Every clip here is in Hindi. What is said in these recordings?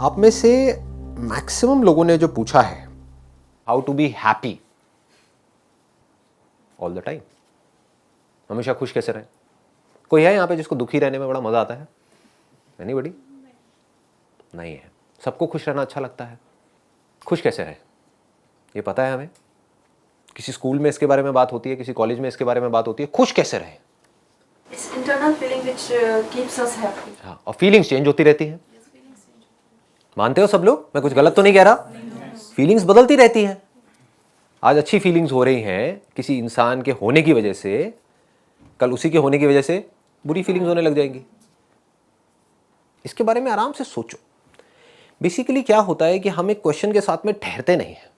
आप में से मैक्सिमम लोगों ने जो पूछा है how to be happy all the time, हमेशा खुश कैसे रहे। कोई है यहाँ पे जिसको दुखी रहने में बड़ा मजा आता है? एनीबॉडी? नहीं है। सबको खुश रहना अच्छा लगता है। खुश कैसे रहे ये पता है हमें। किसी स्कूल में इसके बारे में बात होती है, किसी कॉलेज में इसके बारे में बात होती है। खुश कैसे रहे? It's internal feeling which keeps us happy. हाँ, और फीलिंग्स चेंज होती रहती हैं। मानते हो सब लोग? मैं कुछ गलत तो नहीं कह रहा? फीलिंग्स बदलती रहती हैं। आज अच्छी फीलिंग्स हो रही हैं किसी इंसान के होने की वजह से, कल उसी के होने की वजह से बुरी फीलिंग्स होने लग जाएंगी। इसके बारे में आराम से सोचो। बेसिकली क्या होता है कि हम एक क्वेश्चन के साथ में ठहरते नहीं हैं,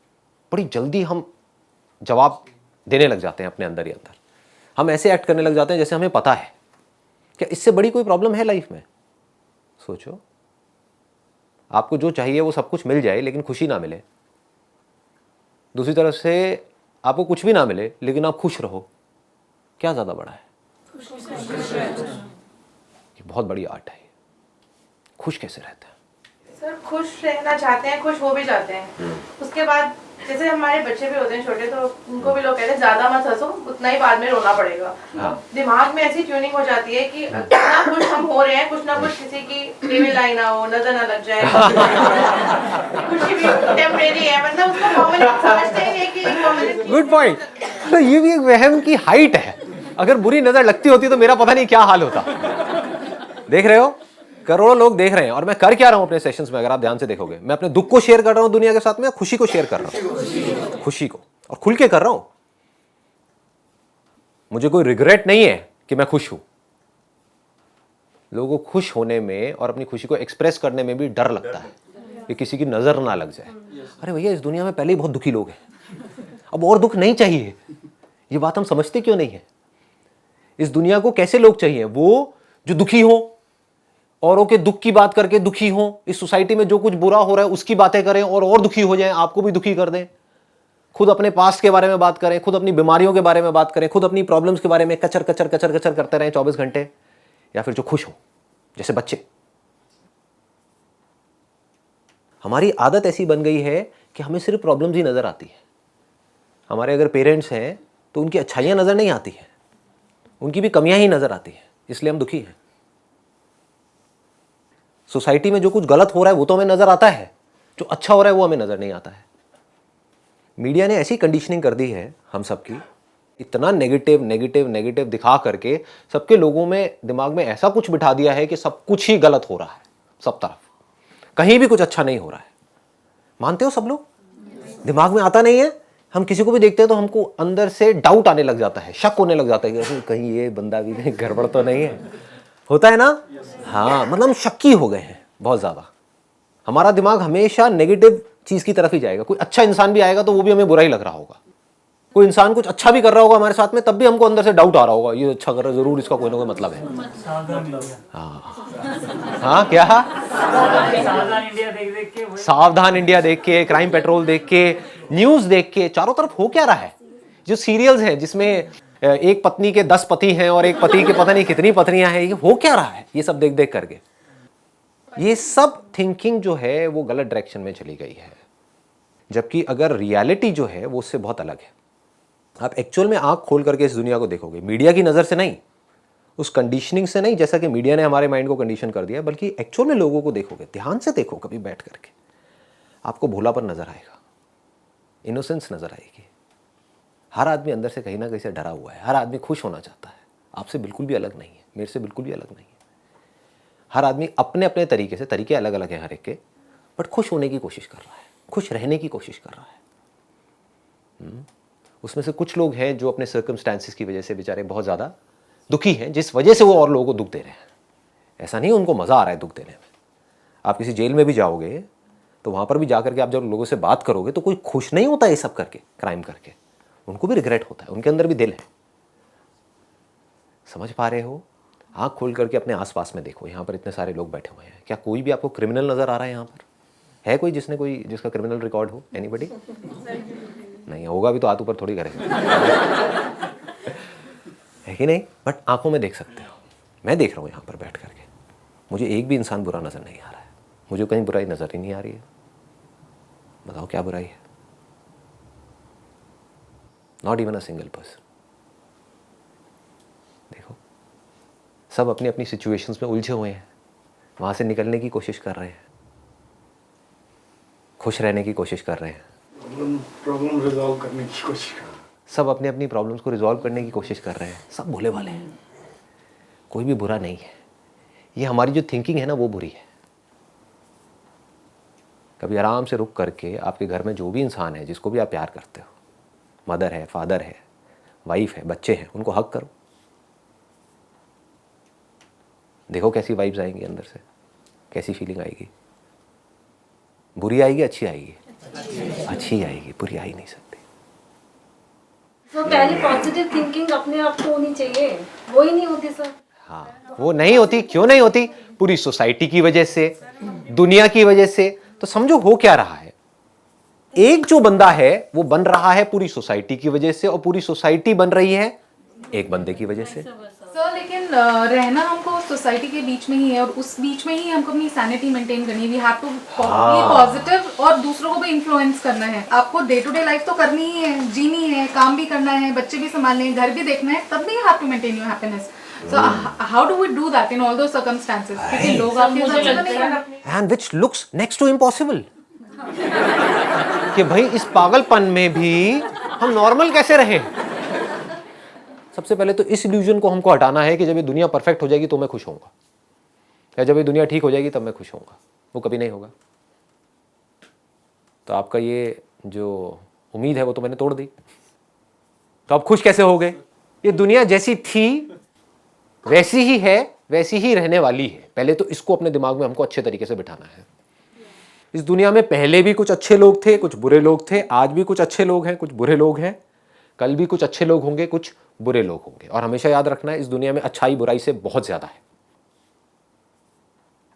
बड़ी जल्दी हम जवाब देने लग जाते हैं अपने अंदर ही अंदर। हम ऐसे एक्ट करने लग जाते हैं जैसे हमें पता है। क्या इससे बड़ी कोई प्रॉब्लम है लाइफ में? सोचो, आपको जो चाहिए वो सब कुछ मिल जाए लेकिन खुशी ना मिले, दूसरी तरफ से आपको कुछ भी ना मिले लेकिन आप खुश रहो, क्या ज्यादा बड़ा है? ये बहुत बड़ी आर्ट है। खुश कैसे रहते हैं? सर खुश रहना चाहते हैं, खुश हो भी जाते हैं। उसके बाद जैसे हमारे बच्चे भी होते हैं छोटे, तो उनको भी लोग कहते हैं ज्यादा मत हंसो, उतना ही बाद में रोना पड़ेगा। हाँ। दिमाग में ऐसी ट्यूनिंग हो जाती है कि जितना खुश हम हो रहे हैं, कुछ ना कुछ किसी की टेबल लाई ना हो, नजर ना लग जाए। खुशी भी टेम्परेरी है, मतलब उसको कॉमन समझते ही है कि कॉमन। Good point. तो ये भी एक वहम की हाइट है। अगर बुरी नजर लगती होती तो मेरा पता नहीं क्या हाल होता। देख रहे हो, करोड़ों लोग देख रहे हैं और मैं कर क्या रहा हूं अपने सेशंस में? अगर आप ध्यान से देखोगे, मैं अपने दुख को शेयर कर रहा हूं दुनिया के साथ में, खुशी को शेयर कर रहा हूं। खुशी को, और खुल के कर रहा हूं। मुझे कोई रिग्रेट नहीं है कि मैं खुश हूं। लोगों को खुश होने में और अपनी खुशी को एक्सप्रेस करने में भी डर लगता है कि किसी की नजर ना लग जाए। अरे भैया, इस दुनिया में पहले ही बहुत दुखी लोग हैं, अब और दुख नहीं चाहिए। ये बात हम समझते क्यों नहीं है? इस दुनिया को कैसे लोग चाहिए? वो जो दुखी हो, औरों के दुख की बात करके दुखी हो, इस सोसाइटी में जो कुछ बुरा हो रहा है उसकी बातें करें और दुखी हो जाएं, आपको भी दुखी कर दें। खुद अपने पास्ट के बारे में बात करें, खुद अपनी बीमारियों के बारे में बात करें, खुद अपनी प्रॉब्लम्स के बारे में कचर कचर कचर कचर करते रहें 24 घंटे। या फिर जो खुश हो, जैसे बच्चे। हमारी आदत ऐसी बन गई है कि हमें सिर्फ प्रॉब्लम्स ही नजर आती है। हमारे अगर पेरेंट्स हैं तो उनकी अच्छाइयां नजर नहीं आती है, उनकी भी कमियां ही नजर आती है, इसलिए हम दुखी हैं। सोसाइटी में जो कुछ गलत हो रहा है वो तो हमें नजर आता है, जो अच्छा हो रहा है वो हमें नजर नहीं आता है। मीडिया ने ऐसी कंडीशनिंग कर दी है हम सबकी, इतना नेगेटिव नेगेटिव नेगेटिव दिखा करके सबके लोगों में दिमाग में ऐसा कुछ बिठा दिया है कि सब कुछ ही गलत हो रहा है, सब तरफ कहीं भी कुछ अच्छा नहीं हो रहा है। मानते हो सब लोग? दिमाग में आता नहीं है। हम किसी को भी देखते हैं तो हमको अंदर से डाउट आने लग जाता है, शक होने लग जाता है कि कहीं ये बंदा भी गड़बड़ तो नहीं है। होता है ना? हाँ, मतलब हम शक्की हो गए हैं बहुत ज्यादा। हमारा दिमाग हमेशा नेगेटिव चीज की तरफ ही जाएगा। कोई अच्छा इंसान भी आएगा तो वो भी हमें बुरा ही लग रहा होगा। कोई इंसान कुछ अच्छा भी कर रहा होगा हमारे साथ में, तब भी हमको अंदर से डाउट आ रहा होगा, ये अच्छा कर रहा है, जरूर इसका कोई ना कोई मतलब है। हाँ क्या? सावधान इंडिया देख के, क्राइम पेट्रोल देख के, न्यूज देख के, चारों तरफ हो क्या रहा है। जो सीरियल्स हैं जिसमें एक पत्नी के 10 पति हैं और एक पति के पता नहीं कितनी पत्नियां हैं, ये हो क्या रहा है ये सब देख देख करके। ये सब थिंकिंग जो है वो गलत डायरेक्शन में चली गई है, जबकि अगर रियलिटी जो है वो उससे बहुत अलग है। आप एक्चुअल में आंख खोल करके इस दुनिया को देखोगे, मीडिया की नजर से नहीं, उस कंडीशनिंग से नहीं जैसा कि मीडिया ने हमारे माइंड को कंडीशन कर दिया, बल्कि एक्चुअल में लोगों को देखोगे, ध्यान से देखो कभी बैठ करके, आपको भोलापन नजर आएगा, इनोसेंस नजर आएगी। हर आदमी अंदर से कहीं ना कहीं से डरा हुआ है। हर आदमी खुश होना चाहता है। आपसे बिल्कुल भी अलग नहीं है, मेरे से बिल्कुल भी अलग नहीं है। हर आदमी अपने अपने तरीके से, तरीके अलग अलग हैं हर एक के, बट खुश होने की कोशिश कर रहा है, खुश रहने की कोशिश कर रहा है। उसमें से कुछ लोग हैं जो अपने सर्कमस्टांसिस की वजह से बेचारे बहुत ज़्यादा दुखी हैं, जिस वजह से वो और लोगों को दुख दे रहे हैं। ऐसा नहीं उनको मज़ा आ रहा है दुख देने में। आप किसी जेल में भी जाओगे तो वहाँ पर भी जाकर के आप जब लोगों से बात करोगे तो कोई खुश नहीं होता ये सब करके, क्राइम करके। उनको भी रिग्रेट होता है, उनके अंदर भी दिल है। समझ पा रहे हो? आँख खोल करके अपने आसपास में देखो, यहाँ पर इतने सारे लोग बैठे हुए हैं। क्या कोई भी आपको क्रिमिनल नज़र आ रहा है यहाँ पर? है कोई जिसका क्रिमिनल रिकॉर्ड हो? एनीबडी? नहीं होगा भी तो हाथ ऊपर थोड़ी करेगा। है कि नहीं? बट आंखों में देख सकते हो। मैं देख रहा हूँ यहाँ पर बैठ करके, मुझे एक भी इंसान बुरा नजर नहीं आ रहा है। मुझे कहीं बुराई नजर ही नहीं आ रही है। बताओ क्या बुराई है? Not even a single person. देखो, सब अपनी अपनी सिचुएशंस में उलझे हुए हैं, वहां से निकलने की कोशिश कर रहे हैं, खुश रहने की कोशिश कर रहे हैं, प्रॉब्लम रिजॉल्व करने की कोशिश कर रहे हैं। सब अपनी अपनी प्रॉब्लम्स को रिजॉल्व करने की कोशिश कर रहे हैं। सब भोले वाले हैं, कोई भी बुरा नहीं है। ये हमारी जो थिंकिंग है ना, वो बुरी है। कभी आराम से रुक करके आपके घर में जो भी इंसान है, जिसको भी आप प्यार करते हो, मदर है, फादर है, वाइफ है, बच्चे हैं, उनको हक करो। देखो कैसी वाइब्स आएंगी अंदर से, कैसी फीलिंग आएगी। बुरी आएगी, अच्छी आएगी? अच्छी आएगी, बुरी आ ही नहीं सकती। तो पहले पॉजिटिव थिंकिंग अपने आप को होनी चाहिए, वो ही नहीं होती सर। हाँ, वो नहीं होती। क्यों नहीं होती? पूरी सोसाइटी की वजह से, दुनिया की वजह से। तो समझो हो क्या रहा है, एक जो बंदा है वो बन रहा है पूरी सोसाइटी की वजह से, और पूरी सोसाइटी बन रही है एक बंदे की वजह से। सर लेकिन रहना हमको सोसाइटी के बीच में ही है, और उस बीच में ही हमको अपनी सैनिटी मेंटेन करनी है। We have to be positive और दूसरों को भी इन्फ्लुएंस करना है। आपको डे टू डे लाइफ तो करनी ही है, जीनी है, काम भी करना है, बच्चे भी संभालने हैं, घर भी देखना है, तब भी you have to maintain your happiness. So how do we do that in all those circumstances? क्योंकि लोग आपके हिसाब से नहीं है। And which looks next to impossible, कि भाई इस पागलपन में भी हम नॉर्मल कैसे रहें। सबसे पहले तो इस इल्यूजन को हमको हटाना है कि जब ये दुनिया परफेक्ट हो जाएगी तो मैं खुश होऊंगा, या जब ये दुनिया ठीक हो जाएगी तब मैं खुश होऊंगा। वो कभी नहीं होगा। तो आपका ये जो उम्मीद है वो तो मैंने तोड़ दी। तो आप खुश कैसे हो गए? ये दुनिया जैसी थी वैसी ही है, वैसी ही रहने वाली है। पहले तो इसको अपने दिमाग में हमको अच्छे तरीके से बिठाना है। इस दुनिया में पहले भी कुछ अच्छे लोग थे, कुछ बुरे लोग थे, आज भी कुछ अच्छे लोग हैं, कुछ बुरे लोग हैं, कल भी कुछ अच्छे लोग होंगे, कुछ बुरे लोग होंगे। और हमेशा याद रखना है, इस दुनिया में अच्छाई बुराई से बहुत ज्यादा है।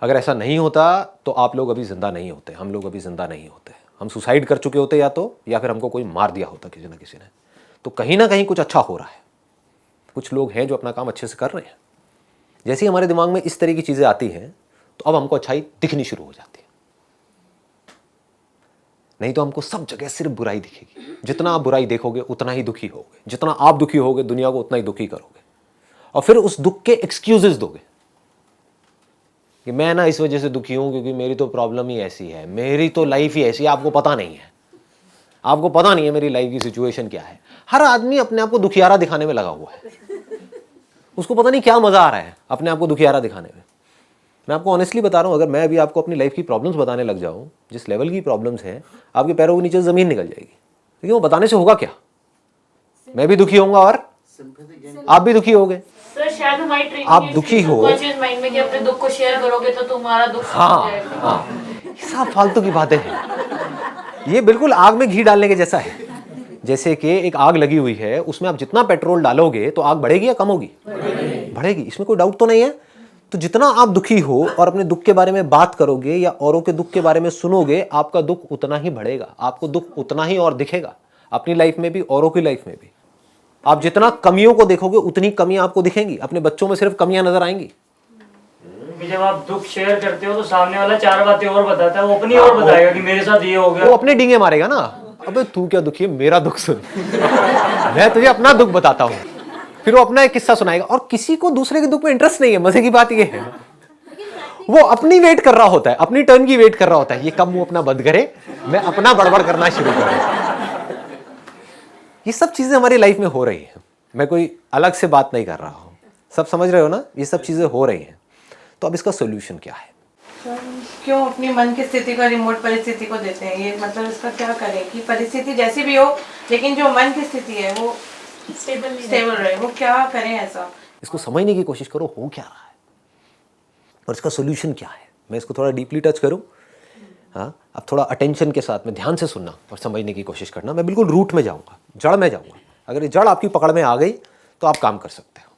अगर ऐसा नहीं होता तो आप लोग अभी जिंदा नहीं होते, हम लोग अभी जिंदा नहीं होते। हम सुसाइड कर चुके होते या फिर हमको कोई मार दिया होता किसी ना किसी ने। तो कहीं ना कहीं कुछ अच्छा हो रहा है। कुछ लोग हैं जो अपना काम अच्छे से कर रहे हैं। जैसे ही हमारे दिमाग में इस तरह की चीजें आती हैं तो अब हमको अच्छाई दिखनी शुरू हो जाती है। नहीं तो हमको सब जगह सिर्फ बुराई दिखेगी। जितना आप बुराई देखोगे उतना ही दुखी होगे, जितना आप दुखी होगे दुनिया को उतना ही दुखी करोगे, और फिर उस दुख के एक्सक्यूजेस दोगे कि मैं ना इस वजह से दुखी हूं क्योंकि मेरी तो प्रॉब्लम ही ऐसी है, मेरी तो लाइफ ही ऐसी है। आपको पता नहीं है, आपको पता नहीं है मेरी लाइफ की सिचुएशन क्या है। हर आदमी अपने आप को दुखियारा दिखाने में लगा हुआ है। उसको पता नहीं क्या मजा आ रहा है अपने आप को दुखियारा दिखाने में। मैं आपको ऑनेस्टली बता रहा हूं, अगर मैं अभी आपको अपनी लाइफ की प्रॉब्लम्स बताने लग जाऊं, जिस लेवल की प्रॉब्लम्स हैं, आपके पैरों के नीचे जमीन निकल जाएगी। लेकिन वो बताने से होगा क्या? मैं भी दुखी होऊंगा और आप भी दुखी होगे। सर शायद हमारी ट्रेनिंग आप दुखी हो, माइंड में कि अपने दुख को शेयर करोगे तो तुम्हारा दुख हाँ हाँ, ये सब फालतू की बातें हैं। ये बिल्कुल आग में घी डालने के जैसा है। जैसे कि एक आग लगी हुई है, उसमें आप जितना पेट्रोल डालोगे तो आग बढ़ेगी या कम होगी? बढ़ेगी, इसमें कोई डाउट तो नहीं है। तो जितना आप दुखी हो और अपने दुख के बारे में बात करोगे या औरों के दुख के बारे में सुनोगे, आपका दुख उतना ही बढ़ेगा, आपको दुख उतना ही और दिखेगा, अपनी लाइफ में भी औरों की लाइफ में भी। आप जितना कमियों को देखोगे उतनी कमियां आपको दिखेंगी। अपने बच्चों में सिर्फ कमियां नजर आएंगी। जब आप दुख शेयर करते हो तो सामने वाला चार बातें और बताता है, वो अपनी और बताएगा कि मेरे साथ ये हो गया। वो अपने डींगे मारेगा ना, अबे तू क्या दुखी है, मेरा दुख सुन। मैं तुझे अपना दुख बताता हूँ। फिर वो अपना एक किस्सा सुनाएगा। और किसी को दूसरे के दुख में इंटरेस्ट नहीं है। मजे की बात ये है, वो अपनी वेट कर रहा होता है, अपनी टर्न की वेट कर रहा होता है। ये कब मुंह अपना बंद करे, मैं अपना बड़बड़ करना शुरू करूं। ये सब चीजें हमारी लाइफ में हो रही है। मैं कोई अलग से बात नहीं कर रहा हूं, सब समझ रहे हो ना? ये सब चीजें हो रही हैं। तो अब इसका सोल्यूशन क्या है? क्यों अपनी मन की स्थिति का रिमोट परिस्थिति को देते हैं? ये मतलब इसका क्या करें कि परिस्थिति जैसी भी हो, लेकिन जो मन की स्थिति है वो स्टेबल रहे। वो क्या करें ऐसा? इसको समझने की कोशिश करो, हो क्या रहा है और इसका सोल्यूशन क्या है। मैं इसको थोड़ा डीपली टच करूं। हाँ, अब थोड़ा अटेंशन के साथ में ध्यान से सुनना और समझने की कोशिश करना। मैं बिल्कुल रूट में जाऊंगा, जड़ में जाऊंगा। अगर ये जड़ आपकी पकड़ में आ गई तो आप काम कर सकते हो।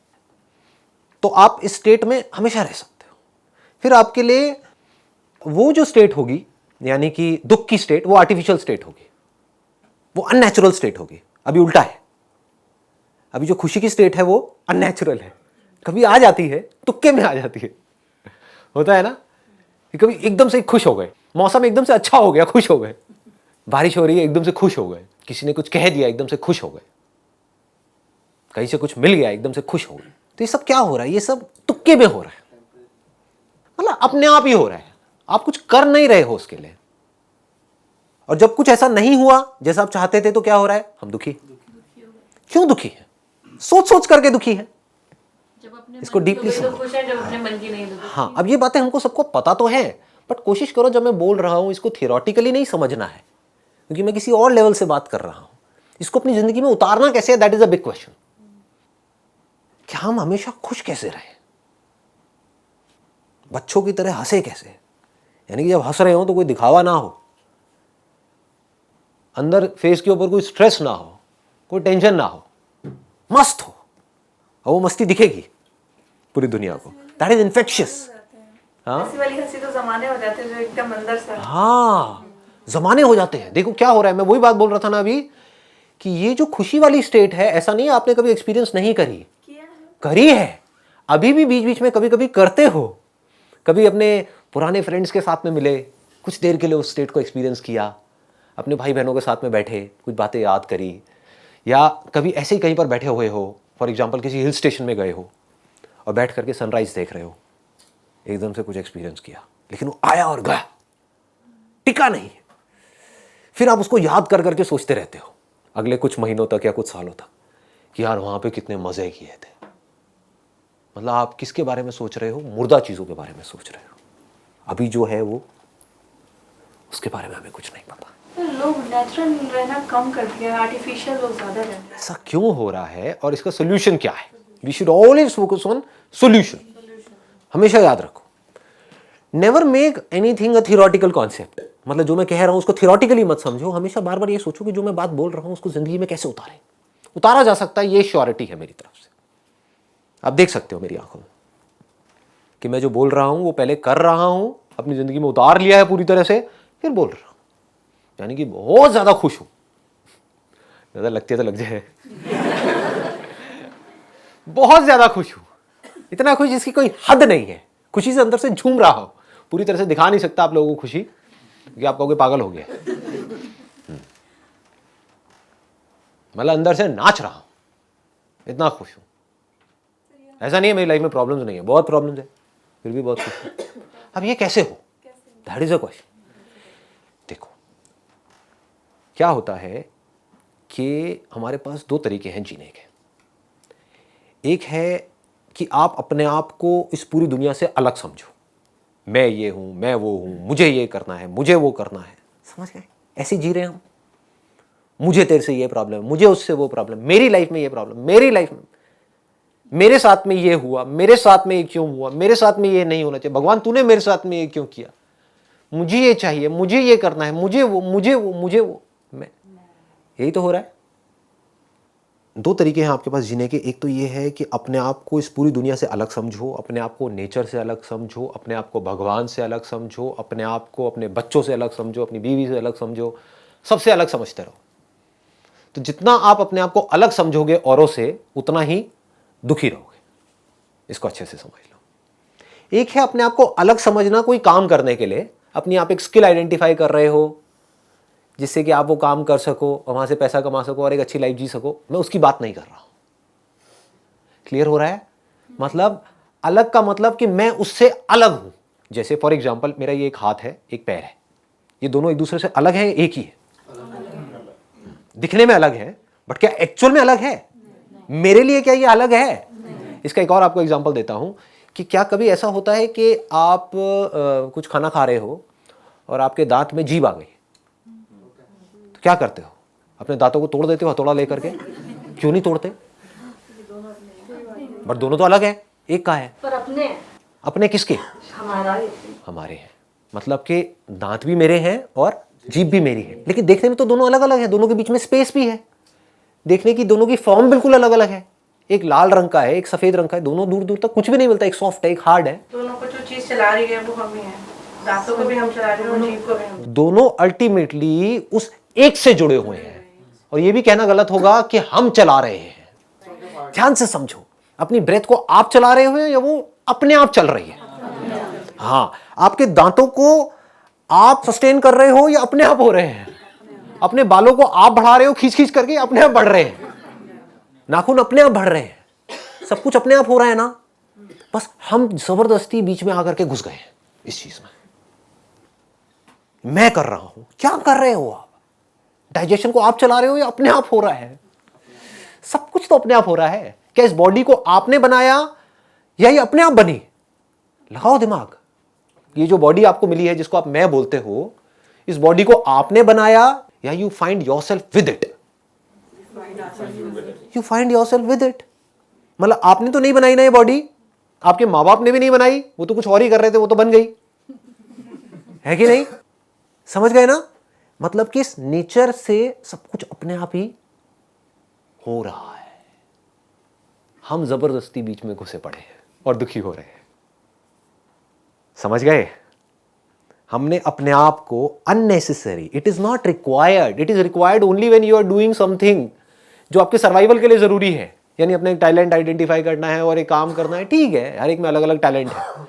तो आप इस स्टेट में हमेशा रह सकते हो। फिर आपके लिए वो जो स्टेट होगी, यानी कि दुख की स्टेट, वो आर्टिफिशियल स्टेट होगी, वो अननेचुरल स्टेट होगी। अभी उल्टा है। अभी जो खुशी की स्टेट है वो अननेचुरल है। कभी आ जाती है, तुक्के में आ जाती है, होता है ना। कि कभी एकदम से खुश हो गए, मौसम एकदम से अच्छा हो गया, खुश हो गए, बारिश हो रही है एकदम से खुश हो गए, किसी ने कुछ कह दिया एकदम से खुश हो गए, कहीं से कुछ मिल गया एकदम से खुश हो गए। तो ये सब क्या हो रहा है? ये सब तुक्के में हो रहा है, मतलब अपने आप ही हो रहा है, आप कुछ कर नहीं रहे हो उसके लिए। और जब कुछ ऐसा नहीं हुआ जैसा आप चाहते थे तो क्या हो रहा है? हम दुखी। क्यों दुखी है? सोच सोच करके दुखी है। जब अपने इसको मन की डीपली हो गई तो समझो। खुश है, जब अपने मन की नहीं तो दुखी। हाँ, अब ये बातें हमको सबको पता तो है, बट कोशिश करो जब मैं बोल रहा हूं इसको थियोरेटिकली नहीं समझना है, क्योंकि मैं किसी और लेवल से बात कर रहा हूं। इसको अपनी जिंदगी में उतारना कैसे है, that is a big question. क्या हम हमेशा खुश कैसे रहे, बच्चों की तरह हंसे कैसे, यानी कि जब हंस रहे हो तो कोई दिखावा ना हो, अंदर फेस के ऊपर कोई स्ट्रेस ना हो, कोई टेंशन ना हो, मस्त हो, और वो मस्ती दिखेगी पूरी दुनिया को। That is infectious. हाँ ऐसी वाली हंसी तो जमाने हो जाते हैं जो एकदम अंदर से। हाँ, जमाने हो जाते हैं। देखो क्या हो रहा है, मैं वही बात बोल रहा था ना अभी, कि ये जो खुशी वाली स्टेट है, ऐसा नहीं है आपने कभी एक्सपीरियंस नहीं करी, करी है, अभी भी बीच बीच में कभी कभी करते हो। कभी अपने पुराने फ्रेंड्स के साथ में मिले, कुछ देर के लिए उस स्टेट को एक्सपीरियंस किया, अपने भाई बहनों के साथ में बैठे, कुछ बातें याद करी, या कभी ऐसे ही कहीं पर बैठे हुए हो, फॉर एग्जाम्पल किसी हिल स्टेशन में गए हो और बैठ करके सनराइज देख रहे हो, एकदम से कुछ एक्सपीरियंस किया, लेकिन वो आया और गया, टिका नहीं। फिर आप उसको याद कर करके सोचते रहते हो अगले कुछ महीनों तक या कुछ सालों तक कि यार वहां पे कितने मजे किए थे। मतलब आप किसके बारे में सोच रहे हो? मुर्दा चीजों के बारे में सोच रहे हो। अभी जो है वो, उसके बारे में हमें कुछ नहीं पता। लोग नेचुरल रहना कम कर दिया, आर्टिफिशियल लोग ज्यादा रहते हैं। ऐसा क्यों हो रहा है और इसका सोल्यूशन क्या है? We should always focus on solution. हमेशा याद रखो, never make anything a theoretical concept. मतलब जो मैं कह रहा हूं उसको थियोरेटिकली मत समझो, हमेशा बार बार ये सोचो कि जो मैं बात बोल रहा हूं उसको जिंदगी में कैसे उतारा जा सकता है। ये श्योरिटी है मेरी तरफ से। आप देख सकते हो मेरी आंखों में कि मैं जो बोल रहा हूं वो पहले कर रहा हूं, अपनी जिंदगी में उतार लिया है पूरी तरह से, फिर बोल रहा हूं, यानी कि बहुत ज्यादा खुश हूं। ज्यादा लगती है तो लग जाए। बहुत ज्यादा खुश हूं, इतना खुश जिसकी कोई हद नहीं है। खुशी से अंदर से झूम रहा हूं, पूरी तरह से दिखा नहीं सकता आप लोगों को खुशी, क्योंकि आप कहोगे पागल हो गया। मतलब अंदर से नाच रहा हूं, इतना खुश हूं। ऐसा नहीं है मेरी लाइफ में प्रॉब्लम्स नहीं है, बहुत प्रॉब्लम्स है, फिर भी बहुत खुश हूं। अब ये कैसे हो? That is a question. देखो क्या होता है कि हमारे पास दो तरीके हैं जीने के। एक है कि आप अपने आप को इस पूरी दुनिया से अलग समझो, मैं ये हूं, मैं वो हूं, मुझे ये करना है, मुझे वो करना है। समझ गए? ऐसे जी रहे हैं हम। मुझे तेरे से ये प्रॉब्लम, मुझे उससे वो प्रॉब्लम, मेरी लाइफ में ये प्रॉब्लम, मेरी लाइफ में, मेरे साथ में ये हुआ, मेरे साथ में ये क्यों हुआ, मेरे साथ में ये नहीं होना चाहिए, भगवान तूने मेरे साथ में ये क्यों किया, मुझे ये चाहिए, मुझे ये करना है, मुझे वो, मुझे वो, मुझे वो, मैं। यही तो हो रहा है। दो तरीके हैं आपके पास जीने के। एक तो ये है कि अपने आप को इस पूरी दुनिया से अलग समझो, अपने आप को नेचर से अलग समझो, अपने आप को भगवान से अलग समझो, अपने आप को अपने बच्चों से अलग समझो, अपनी बीवी से अलग समझो, सबसे अलग समझते रहो। तो जितना आप अपने आप को अलग समझोगे औरों से, उतना ही दुखी रहोगे। इसको अच्छे से समझ लो। एक है अपने आप को अलग समझना कोई काम करने के लिए, अपनी आप एक स्किल आइडेंटिफाई कर रहे हो जिससे कि आप वो काम कर सको और वहां से पैसा कमा सको और एक अच्छी लाइफ जी सको। मैं उसकी बात नहीं कर रहा हूं। क्लियर हो रहा है? मतलब अलग का मतलब कि मैं उससे अलग हूं। जैसे फॉर एग्जांपल मेरा ये एक हाथ है, एक पैर है, ये दोनों एक दूसरे से अलग है, एक ही है। दिखने में अलग है, बट क्या एक्चुअल में अलग है? मेरे लिए क्या ये अलग है? इसका एक और आपको एग्जांपल देता हूं कि क्या कभी ऐसा होता है कि आप कुछ खाना खा रहे हो और आपके दांत में जीभ आ गई, तो क्या करते हो? अपने दांतों को तोड़ देते हो हथौड़ा लेकर के? क्यों नहीं तोड़ते? बट दोनों तो अलग है, एक का है। पर अपने अपने किसके? हमारे हैं। मतलब कि दांत भी मेरे हैं और जीभ भी मेरी है, लेकिन देखने में तो दोनों अलग अलग है। दोनों के बीच में स्पेस भी है, देखने की दोनों की फॉर्म बिल्कुल अलग अलग है। एक लाल रंग का है, एक सफेद रंग का है, दोनों दूर दूर तक कुछ भी नहीं मिलता। एक सॉफ्ट है, एक हार्ड है। दोनों को जो चीज चला रही है वो हम ही हैं, दांतों को भी हम चला रहे हैं, जीभ को भी हम। दोनों अल्टीमेटली उस एक से जुड़े हुए हैं। और ये भी कहना गलत होगा कि हम चला रहे हैं। ध्यान से समझो, अपनी ब्रेथ को आप चला रहे हो या वो अपने आप चल रही है? हाँ, आपके दांतों को आप सस्टेन कर रहे हो या अपने आप हो रहे हैं? अपने बालों को आप बढ़ा रहे हो खींच खींच करके, अपने आप बढ़ रहे हैं। नाखून अपने आप बढ़ रहे हैं, सब कुछ अपने आप हो रहा है ना। बस हम जबरदस्ती बीच में आकर के घुस गए हैं इस चीज में। मैं कर रहा हूं, क्या कर रहे हो आप? डाइजेशन को आप चला रहे हो या अपने आप हो रहा है? सब कुछ तो अपने आप हो रहा है। क्या इस बॉडी को आपने बनाया या ये अपने आप बनी? लगाओ दिमाग। ये जो बॉडी आपको मिली है, जिसको आप मैं बोलते हो, इस बॉडी को आपने बनाया या you find yourself with it? You find yourself with it. मतलब आपने तो नहीं बनाई ना ये बॉडी, आपके माँ बाप ने भी नहीं बनाई, वो तो कुछ और ही कर रहे थे, वो तो बन गई है कि नहीं? समझ गए ना? मतलब कि इस नेचर से सब कुछ अपने आप ही हो रहा है। हम जबरदस्ती बीच में घुसे पड़े हैं और दुखी हो रहे हैं। समझ गए? हमने अपने आप को unnecessary, it is not required, it is required only when you are doing something जो आपके सर्वाइवल के लिए जरूरी है। यानी अपने टैलेंट आइडेंटिफाई करना है और एक काम करना है, ठीक है, हर एक में अलग अलग टैलेंट है।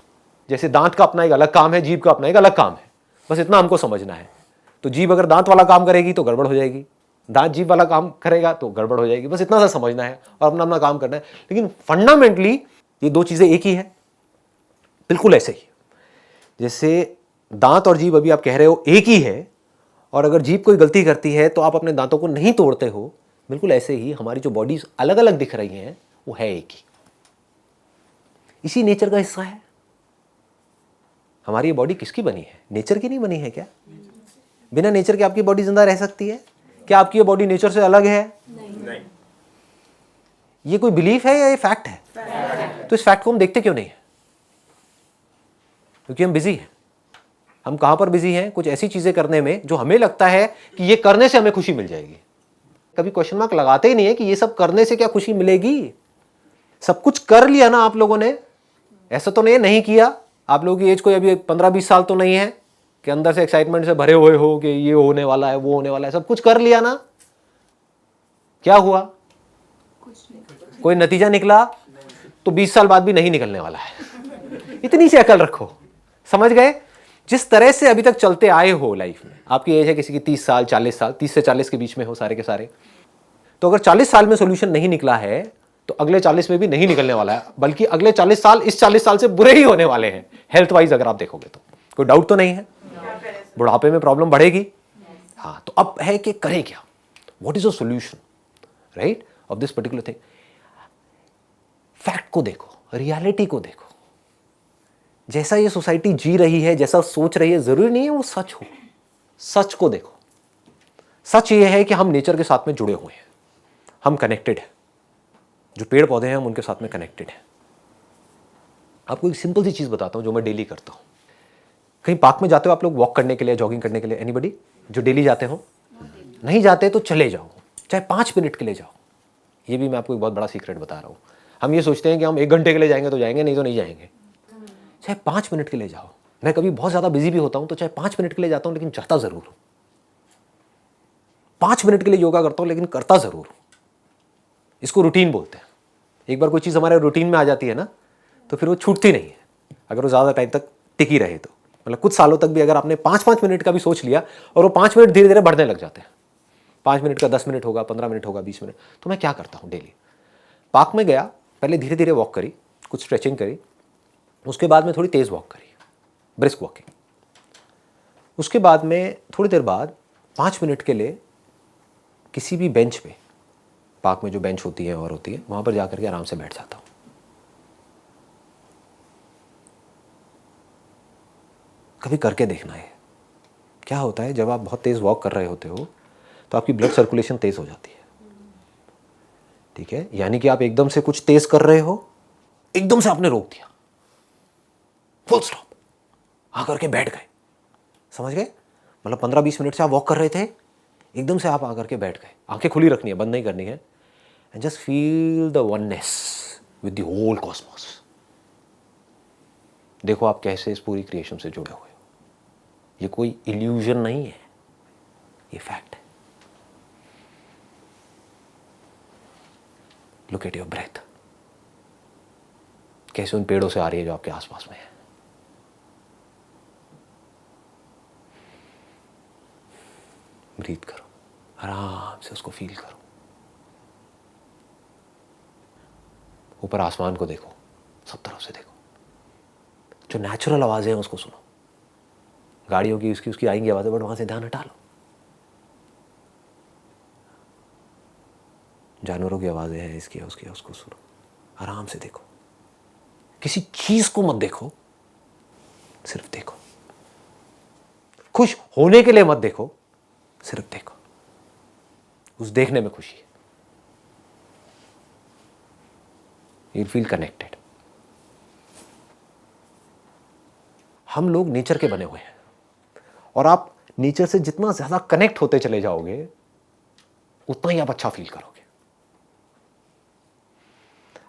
जैसे दांत का अपना एक अलग काम है, जीभ का अपना एक अलग काम है, बस इतना हमको समझना है। तो जीभ अगर दांत वाला काम करेगी तो गड़बड़ हो जाएगी, दांत जीभ वाला काम करेगा तो गड़बड़ हो जाएगी, बस इतना सा समझना है और अपना अपना काम करना है। लेकिन फंडामेंटली ये दो चीजें एक ही है, बिल्कुल ऐसे ही। जैसे दांत और जीभ अभी आप कह रहे हो एक ही है, और अगर जीभ कोई गलती करती है तो आप अपने दांतों को नहीं तोड़ते हो, बिल्कुल ऐसे ही हमारी जो बॉडीज अलग अलग दिख रही हैं वो है एक ही, इसी नेचर का हिस्सा है। हमारी ये बॉडी किसकी बनी है? नेचर की नहीं बनी है क्या? बिना नेचर के आपकी बॉडी जिंदा रह सकती है क्या? आपकी ये बॉडी नेचर से अलग है? नहीं। ये कोई बिलीफ है या ये फैक्ट है? तो इस फैक्ट को हम देखते क्यों नहीं है? क्योंकि हम बिजी हैं। हम कहां पर बिजी हैं? कुछ ऐसी चीजें करने में जो हमें लगता है कि ये करने से हमें खुशी मिल जाएगी। कभी क्वेश्चन मार्क लगाते ही नहीं है कि ये सब करने से क्या खुशी मिलेगी। सब कुछ कर लिया ना आप लोगों ने, ऐसा तो नहीं किया। आप लोगों की एज कोई अभी 15-20 साल तो नहीं है कि अंदर से एक्साइटमेंट से भरे हुए हो कि ये होने वाला है, वो होने वाला है। सब कुछ कर लिया ना, क्या हुआ? कोई नतीजा निकला? तो 20 साल बाद भी नहीं निकलने वाला है। इतनी सी अकल रखो। समझ गए? जिस तरह से अभी तक चलते आए हो लाइफ में, आपकी एज है किसी की 30 साल, 40 साल, 30 से 40 के बीच में हो सारे के सारे, तो अगर 40 साल में सोल्यूशन नहीं निकला है तो अगले 40 में भी नहीं निकलने वाला है, बल्कि अगले 40 साल इस 40 साल से बुरे ही होने वाले हैं हेल्थ वाइज। अगर आप देखोगे तो कोई डाउट तो नहीं है, बुढ़ापे में प्रॉब्लम बढ़ेगी। हाँ, तो अब है कि करें क्या? What is a solution, right, of this particular thing? Fact को देखो, रियलिटी को देखो। जैसा ये सोसाइटी जी रही है, जैसा सोच रही है, जरूरी नहीं है वो सच हो। सच को देखो। सच ये है कि हम नेचर के साथ में जुड़े हुए हैं, हम कनेक्टेड हैं। जो पेड़ पौधे हैं हम उनके साथ में कनेक्टेड हैं। आपको एक सिंपल सी चीज बताता हूं जो मैं डेली करता हूं। कहीं पार्क में जाते हो आप लोग वॉक करने के लिए, जॉगिंग करने के लिए? एनीबडी जो डेली जाते हो? नहीं जाते तो चले जाओ, चाहे 5 मिनट के लिए जाओ। ये भी मैं आपको एक बहुत बड़ा सीक्रेट बता रहा हूं। हम ये सोचते हैं कि हम 1 घंटे के लिए जाएंगे तो जाएंगे, नहीं तो नहीं जाएंगे। चाहे 5 मिनट के लिए जाओ। मैं कभी बहुत ज्यादा बिजी भी होता हूं तो चाहे 5 मिनट के लिए जाता हूं, लेकिन जाता जरूर हूं। 5 मिनट के लिए योगा करता हूं लेकिन करता जरूर हूं। इसको रूटीन बोलते हैं। एक बार कोई चीज हमारे रूटीन में आ जाती है ना, तो फिर वो छूटती नहीं है, अगर वो ज्यादा टाइम तक टिकी रहे तो। मतलब कुछ सालों तक भी अगर आपने 5-5 मिनट का भी सोच लिया और वो 5 मिनट धीरे धीरे बढ़ने लग जाते हैं। 5 मिनट का 10 मिनट होगा, 15 मिनट होगा, 20 मिनट। तो मैं क्या करता हूँ डेली, पार्क में गया, पहले धीरे धीरे वॉक करी, कुछ स्ट्रेचिंग करी, उसके बाद में थोड़ी तेज वॉक करी, ब्रिस्क वॉकिंग। उसके बाद में थोड़ी देर बाद 5 मिनट के लिए किसी भी बेंच पे, पार्क में जो बेंच होती है और होती है, वहां पर जाकर के आराम से बैठ जाता हूं। कभी करके देखना है। क्या होता है जब आप बहुत तेज वॉक कर रहे होते हो तो आपकी ब्लड सर्कुलेशन तेज हो जाती है, ठीक है? यानी कि आप एकदम से कुछ तेज कर रहे हो, एकदम से आपने रोक दिया, फुल स्टॉप, आकर के बैठ गए। समझ गए? मतलब 15-20 मिनट से आप वॉक कर रहे थे, एकदम से आप आकर के बैठ गए। आंखें खुली रखनी है, बंद नहीं करनी है। And just feel the oneness with the whole cosmos. देखो आप कैसे इस पूरी क्रिएशन से जुड़े हुए हो। ये कोई इल्यूजन नहीं है, ये फैक्ट है। लुक एट योर ब्रेथ, कैसे उन पेड़ों से आ रही है जो आपके आसपास में है। ब्रीथ करो, आराम से उसको फील करो। ऊपर आसमान को देखो, सब तरफ से देखो, जो नेचुरल आवाजें हैं उसको सुनो। गाड़ियों की उसकी आएंगी आवाजें, बट वहां से ध्यान हटा लो। जानवरों की आवाजें हैं, इसकी उसकी, उसको सुनो, आराम से देखो। किसी चीज को मत देखो, सिर्फ देखो। खुश होने के लिए मत देखो, सिर्फ देखो। उस देखने में खुशी है। You feel connected. हम लोग नेचर के बने हुए हैं, और आप नेचर से जितना ज्यादा कनेक्ट होते चले जाओगे उतना ही आप अच्छा फील करोगे।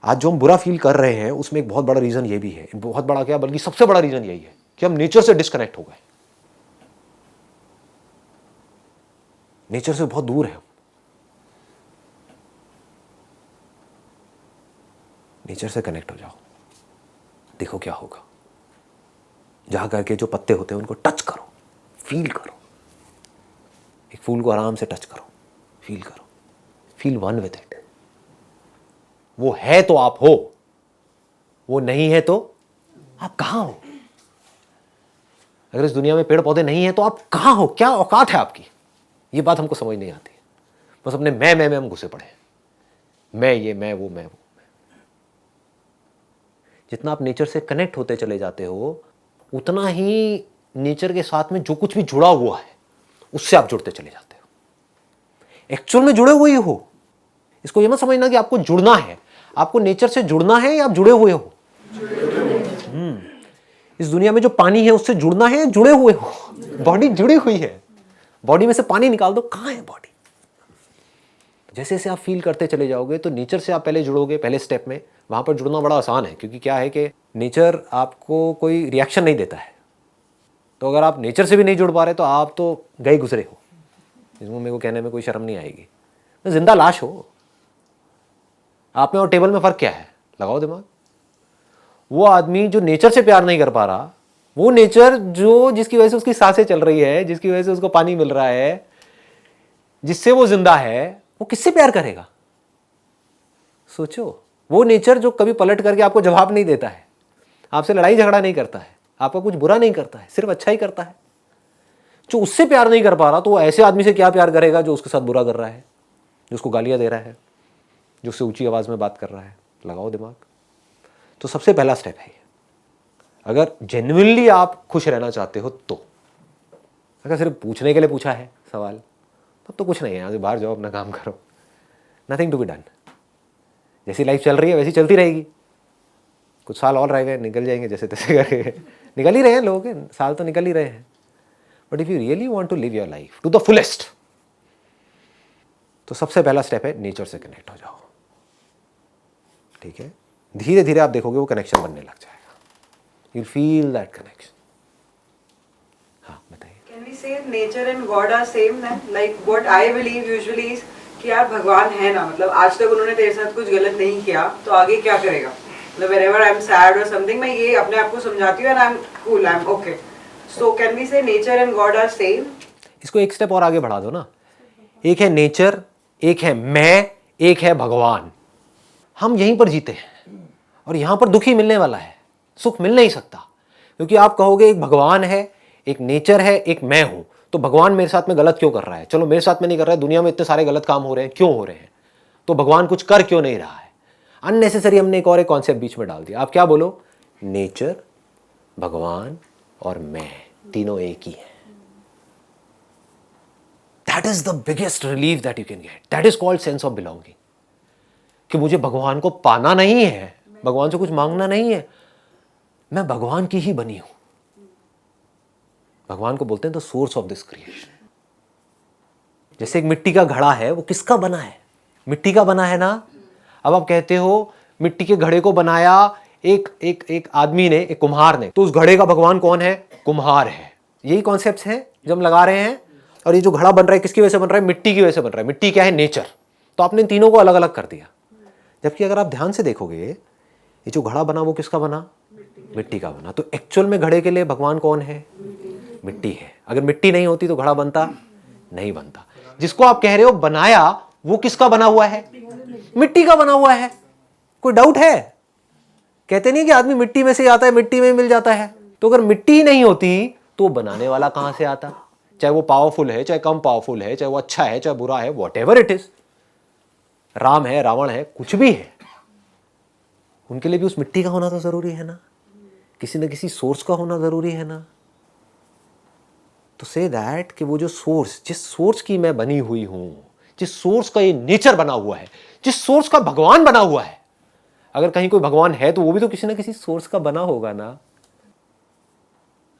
आज जो हम बुरा फील कर रहे हैं उसमें एक बहुत बड़ा रीजन ये भी है, बहुत बड़ा क्या बल्कि सबसे बड़ा रीजन यही है कि हम नेचर से डिस्कनेक्ट हो गए। नेचर से बहुत दूर है। नेचर से कनेक्ट हो जाओ, देखो क्या होगा। जा करके जो पत्ते होते हैं उनको टच करो, फील करो। एक फूल को आराम से टच करो, फील करो, फील वन विद इट। वो है तो आप हो, वो नहीं है तो आप कहां हो। अगर इस दुनिया में पेड़ पौधे नहीं है तो आप कहां हो, क्या औकात है आपकी। ये बात हमको समझ नहीं आती है। बस अपने मैं में हम घुसे पड़े हैं। मैं ये, मैं वो, मैं वो। जितना आप नेचर से कनेक्ट होते चले जाते हो उतना ही नेचर के साथ में जो कुछ भी जुड़ा हुआ है उससे आप जुड़ते चले जाते हो। एक्चुअल में जुड़े हुए ही हो। इसको ये मत समझना कि आपको जुड़ना है। आपको नेचर से जुड़ना है या आप जुड़े हुए हो। इस दुनिया में जो पानी है उससे जुड़ना है या जुड़े हुए हो। बॉडी जुड़ी हुई है, बॉडी में से पानी निकाल दो, कहां है बॉडी। जैसे जैसे आप फील करते चले जाओगे तो नेचर से आप पहले जुड़ोगे। पहले स्टेप में वहां पर जुड़ना बड़ा आसान है, क्योंकि क्या है कि नेचर आपको कोई रिएक्शन नहीं देता है। तो अगर आप नेचर से भी नहीं जुड़ पा रहे तो आप तो गए गुजरे हो। इसमें मेरे को कहने में कोई शर्म नहीं आएगी। तो जिंदा लाश हो। आप में और टेबल में फर्क क्या है, लगाओ दिमाग। वो आदमी जो नेचर से प्यार नहीं कर पा रहा, वो नेचर जो जिसकी वजह से उसकी सांसें चल रही है, जिसकी वजह से उसको पानी मिल रहा है, जिससे वो जिंदा है, वो किससे प्यार करेगा। सोचो। वो नेचर जो कभी पलट करके आपको जवाब नहीं देता है, आपसे लड़ाई झगड़ा नहीं करता है, आपका कुछ बुरा नहीं करता है, सिर्फ अच्छा ही करता है। जो उससे प्यार नहीं कर पा रहा तो वो ऐसे आदमी से क्या प्यार करेगा जो उसके साथ बुरा कर रहा है, जो उसको गालियां दे रहा है, जो उससे ऊंची आवाज में बात कर रहा है। लगाओ दिमाग। तो सबसे पहला स्टेप है ये। अगर जेन्युइनली आप खुश रहना चाहते हो तो, अगर सिर्फ पूछने के लिए पूछा है सवाल, तब तो कुछ नहीं है। आगे बाहर जाओ, अपना काम करो, नथिंग टू बी डन। जैसी लाइफ चल रही है वैसी चलती रहेगी। कुछ साल और रह गए, निकल जाएंगे जैसे तैसे करके। निकल ही रहे हैं लोग, साल तो निकल ही रहे हैं। But if you really want to live your life to the fullest, तो सबसे पहला स्टेप है नेचर से कनेक्ट हो जाओ। ठीक है, धीरे धीरे आप देखोगे वो कनेक्शन बनने लग जाएगा। You feel that connection. हाँ बताइए। Can we say nature and God are same then? Like what I believe usually is कि यार भगवान है ना, मतलब आज तक उन्होंने तेरे साथ कुछ गलत नहीं किया तो आगे क्या करेगा। मतलब whenever I'm sad or something, मैं ये अपने आप को समझाती हूँ and I'm cool, I'm okay. So can we say nature and God are same? इसको एक स्टेप और आगे बढ़ा दो ना। एक है नेचर, एक है मैं, एक है भगवान। हम यहीं पर जीते हैं और यहां पर दुख ही मिलने वाला है, सुख मिल नहीं सकता। क्योंकि आप कहोगे एक भगवान है, एक नेचर है, एक मैं हूं, तो भगवान मेरे साथ में गलत क्यों कर रहा है। चलो मेरे साथ में नहीं कर रहा है, दुनिया में इतने सारे गलत काम हो रहे हैं, क्यों हो रहे हैं, तो भगवान कुछ कर क्यों नहीं रहा है। अननेसेसरी हमने एक और एक कॉन्सेप्ट बीच में डाल दिया। आप क्या बोलो, नेचर, भगवान और मैं तीनों एक ही हैं। That is the biggest relief that you can get. That is called sense of belonging. कि मुझे भगवान को पाना नहीं है, भगवान से कुछ मांगना नहीं है, मैं भगवान की ही बनी हूं। भगवान को बोलते हैं the source of this creation. जैसे एक मिट्टी का घड़ा है, वो किसका बना है, मिट्टी का बना है ना। अब आप कहते हो मिट्टी के घड़े को बनाया एक आदमी ने, एक कुम्हार ने, तो उस घड़े का भगवान कौन है, कुम्हार है। यही कॉन्सेप्ट्स हैं जो हम लगा रहे हैं। और ये जो घड़ा बन रहा है किसकी वजह से बन रहा है, मिट्टी की वजह से बन रहा है। मिट्टी क्या है, नेचर। तो आपने तीनों को अलग अलग कर दिया। जबकि अगर आप ध्यान से देखोगे ये जो घड़ा बना वो किसका बना, मिट्टी का बना। तो एक्चुअल में घड़े के लिए भगवान कौन है, मिट्टी है। अगर मिट्टी नहीं होती तो घड़ा बनता नहीं बनता। जिसको आप कह रहे हो बनाया, वो किसका बना हुआ है? मिट्टी का बना हुआ है। कोई डाउट है? कहते नहीं कि आदमी मिट्टी में से आता है, मिट्टी में मिल जाता है। तो अगर मिट्टी ही नहीं होती तो बनाने वाला कहां से आता? चाहे वो पावरफुल है, चाहे कम पावरफुल है, चाहे वो अच्छा है, चाहे बुरा है, what ever it is, Ram है, रावण है, कुछ भी है, उनके लिए भी उस मिट्टी का होना तो जरूरी है ना, किसी न किसी सोर्स का होना जरूरी है ना। तो से दैट कि वो जो सोर्स, जिस सोर्स की मैं बनी हुई हूं, जिस सोर्स का ये नेचर बना हुआ है, जिस सोर्स का भगवान बना हुआ है, अगर कहीं कोई भगवान है तो वो भी तो किसी न किसी सोर्स का बना होगा ना।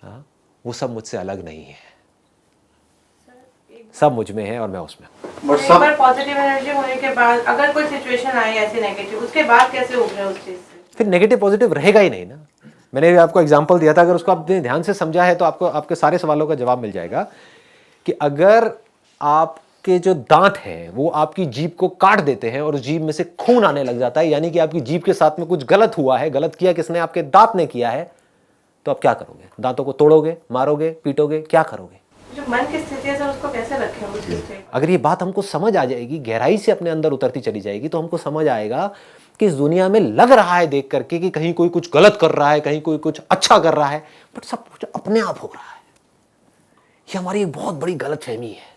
हाँ, वो सब मुझसे अलग नहीं है, सब मुझ में है और मैं उसमें। एक बार पॉजिटिव एनर्जी होने के बाद अगर कोई सिचुएशन आए ऐसी नेगेटिव, उसके बाद कैसे उभरे उस चीज से? फिर नेगेटिव पॉजिटिव रहेगा ही नहीं ना। मैंने भी आपको एग्जांपल दिया था, अगर उसको आपने ध्यान से समझा है तो आपको आपके सारे सवालों का जवाब मिल जाएगा कि अगर आपके जो दांत हैं वो आपकी जीभ को काट देते हैं और उस जीभ में से खून आने लग जाता है, यानी कि आपकी जीभ के साथ में कुछ गलत हुआ है, गलत किया किसने? आपके दांत ने किया है। तो आप क्या करोगे? दांतों को तोड़ोगे, मारोगे, पीटोगे, क्या करोगे? जो मन की स्थिति है सर, उसको कैसे रखें उस चीज से? अगर ये बात हमको समझ आ जाएगी, गहराई से अपने अंदर उतरती चली जाएगी, तो हमको समझ आएगा कि इस दुनिया में लग रहा है देख करके कि कहीं कोई कुछ गलत कर रहा है, कहीं कोई कुछ अच्छा कर रहा है, बट सब कुछ अपने आप हो रहा है। ये हमारी एक बहुत बड़ी गलतफहमी है।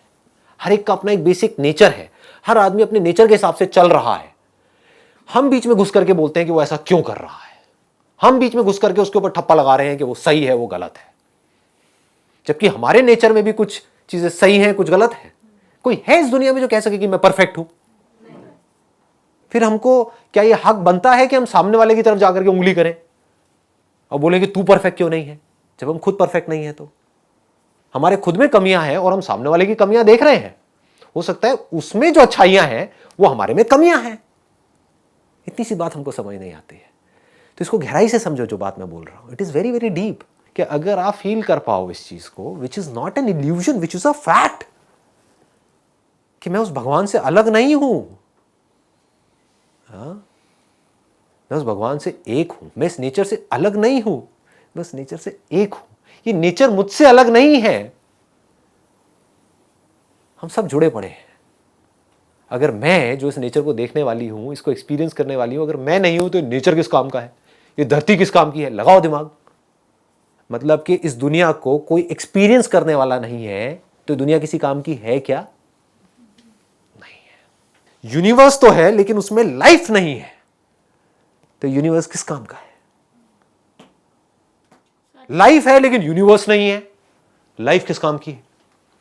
हर एक का अपना एक बेसिक नेचर है, हर आदमी अपने नेचर के हिसाब से चल रहा है। हम बीच में घुस करके बोलते हैं कि वो ऐसा क्यों कर रहा है, हम बीच में घुस करके उसके ऊपर ठप्पा लगा रहे हैं कि वो सही है, वो गलत है, जबकि हमारे नेचर में भी कुछ चीजें सही हैं, कुछ गलत है। कोई है इस दुनिया में जो कह सके कि मैं परफेक्ट हूं? फिर हमको क्या ये हक बनता है कि हम सामने वाले की तरफ जाकर के उंगली करें और बोलें कि तू परफेक्ट क्यों नहीं है, जब हम खुद परफेक्ट नहीं है? तो हमारे खुद में कमियां हैं और हम सामने वाले की कमियां देख रहे हैं। हो सकता है उसमें जो अच्छाइयां हैं वो हमारे में कमियां हैं। इतनी सी बात हमको समझ नहीं आती है। तो इसको गहराई से समझो जो बात मैं बोल रहा हूं। It is very very deep कि अगर आप फील कर पाओ इस चीज को, which is not an illusion, which is a fact, कि मैं उस भगवान से अलग नहीं हूं। मैं उस भगवान से एक हूं, मैं इस नेचर से अलग नहीं हूं, मैं उस नेचर से एक हूं। ये नेचर मुझसे अलग नहीं है। हम सब जुड़े पड़े हैं। अगर मैं जो इस नेचर को देखने वाली हूं, इसको एक्सपीरियंस करने वाली हूं, अगर मैं नहीं हूं तो नेचर किस काम का है? ये धरती किस काम की है? लगाओ दिमाग। मतलब कि इस दुनिया को कोई एक्सपीरियंस करने वाला नहीं है तो दुनिया किसी काम की है क्या? नहीं है। यूनिवर्स तो है लेकिन उसमें लाइफ नहीं है, तो यूनिवर्स किस काम का है? लाइफ है लेकिन यूनिवर्स नहीं है, लाइफ किस काम की है?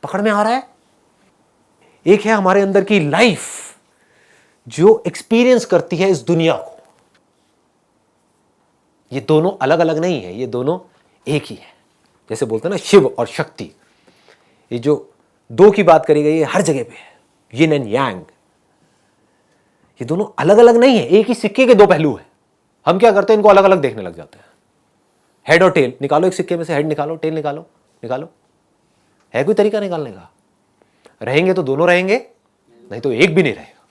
पकड़ में आ रहा है? एक है हमारे अंदर की लाइफ जो एक्सपीरियंस करती है इस दुनिया को। ये दोनों अलग अलग नहीं है, ये दोनों एक ही है। जैसे बोलते हैं ना शिव और शक्ति, ये जो दो की बात करी गई है हर जगह पे है, यिन एंड यांग। ये दोनों अलग अलग नहीं है, एक ही सिक्के के दो पहलू है। हम क्या करते हैं, इनको अलग अलग देखने लग जाते हैं। हेड और टेल निकालो, एक सिक्के में से हेड निकालो, टेल निकालो, निकालो। है कोई तरीका निकालने का? रहेंगे तो दोनों रहेंगे, नहीं तो एक भी नहीं रहेगा।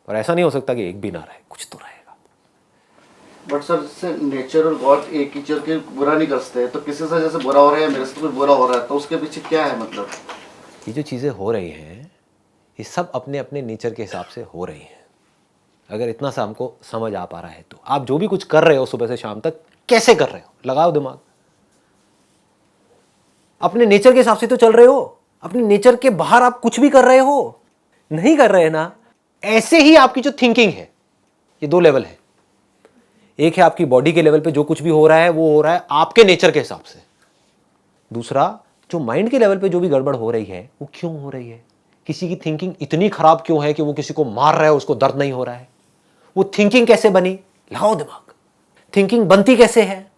और ऐसा नहीं हो सकता कि एक भी ना रहे, कुछ तो रहेगा। बट सर से नेचर और गॉड एक ही चीज के बुरा नहीं कर सकते, तो किसी से जैसे बुरा हो रहा है, मेरे से कोई बुरा हो रहा है, तो उसके पीछे क्या है? मतलब ये जो चीज़ें हो रही हैं ये सब अपने अपने नेचर के हिसाब से हो रही हैं। अगर इतना सा हमको समझ आ पा रहा है तो आप जो भी कुछ कर रहे हो सुबह से शाम तक, कैसे कर रहे हो? लगाओ दिमाग। अपने नेचर के हिसाब से तो चल रहे हो, अपने नेचर के बाहर आप कुछ भी कर रहे हो? नहीं कर रहे ना। ऐसे ही आपकी जो थिंकिंग है, ये दो लेवल है। एक है आपकी बॉडी के लेवल पे जो कुछ भी हो रहा है वो हो रहा है आपके नेचर के हिसाब से। दूसरा जो माइंड के लेवल पे जो भी गड़बड़ हो रही है वो क्यों हो रही है? किसी की थिंकिंग इतनी खराब क्यों है कि वो किसी को मार रहा है, उसको दर्द नहीं हो रहा है? वो थिंकिंग कैसे बनी? लगाओ दिमाग। थिंकिंग बनती कैसे है?